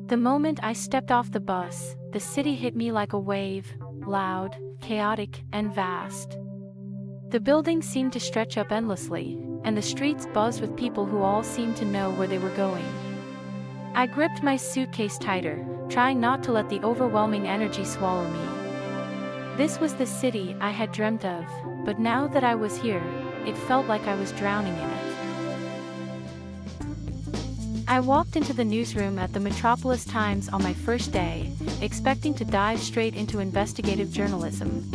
The moment I stepped off the bus, the city hit me like a wave, loud, chaotic, and vast. The buildings seemed to stretch up endlessly, and the streets buzzed with people who all seemed to know where they were going. I gripped my suitcase tighter, trying not to let the overwhelming energy swallow me. This was the city I had dreamt of, but now that I was here, it felt like I was drowning in it. I walked into the newsroom at the Metropolis Times on my first day, expecting to dive straight into investigative journalism.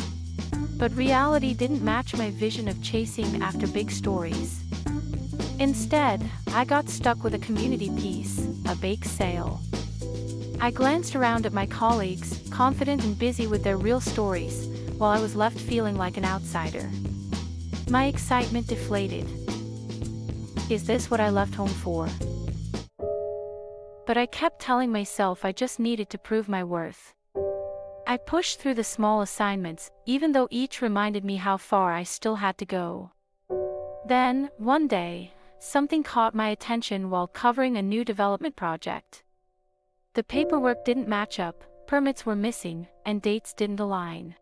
But reality didn't match my vision of chasing after big stories. Instead, I got stuck with a community piece, a bake sale. I glanced around at my colleagues, confident and busy with their real stories, while I was left feeling like an outsider. My excitement deflated. Is this what I left home for? But I kept telling myself I just needed to prove my worth. I pushed through the small assignments, even though each reminded me how far I still had to go. Then, one day, something caught my attention while covering a new development project. The paperwork didn't match up, permits were missing, and dates didn't align.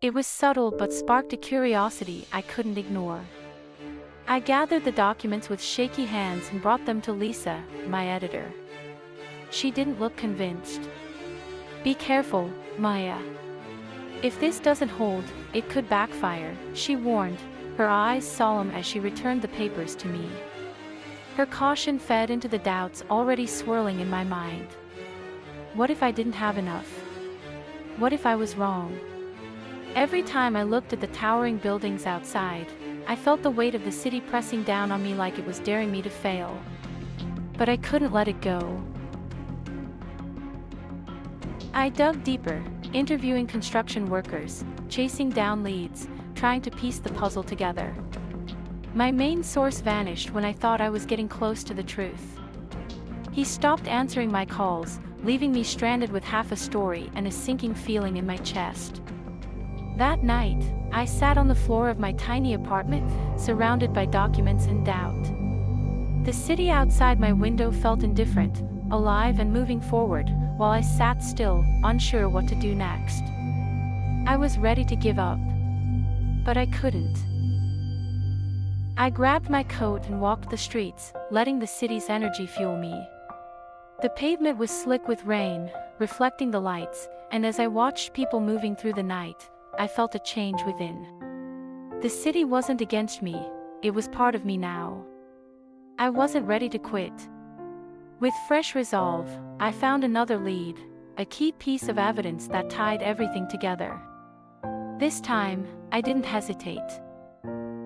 It was subtle but sparked a curiosity I couldn't ignore. I gathered the documents with shaky hands and brought them to Lisa, my editor. She didn't look convinced. "Be careful, Maya. If this doesn't hold, it could backfire," she warned, her eyes solemn as she returned the papers to me. Her caution fed into the doubts already swirling in my mind. What if I didn't have enough? What if I was wrong? Every time I looked at the towering buildings outside, I felt the weight of the city pressing down on me like it was daring me to fail. But I couldn't let it go. I dug deeper, interviewing construction workers, chasing down leads, trying to piece the puzzle together. My main source vanished when I thought I was getting close to the truth. He stopped answering my calls, leaving me stranded with half a story and a sinking feeling in my chest. That night, I sat on the floor of my tiny apartment, surrounded by documents and doubt. The city outside my window felt indifferent, alive and moving forward, while I sat still, unsure what to do next. I was ready to give up. But I couldn't. I grabbed my coat and walked the streets, letting the city's energy fuel me. The pavement was slick with rain, reflecting the lights, and as I watched people moving through the night, I felt a change within. The city wasn't against me, it was part of me now. I wasn't ready to quit. With fresh resolve, I found another lead, a key piece of evidence that tied everything together. This time, I didn't hesitate.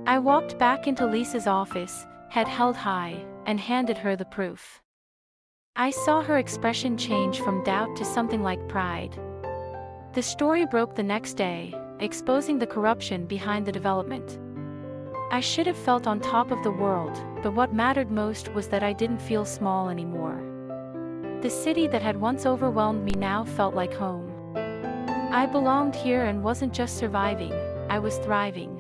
I walked back into Lisa's office, head held high, and handed her the proof. I saw her expression change from doubt to something like pride. The story broke the next day, exposing the corruption behind the development. I should have felt on top of the world, but what mattered most was that I didn't feel small anymore. The city that had once overwhelmed me now felt like home. I belonged here and wasn't just surviving, I was thriving.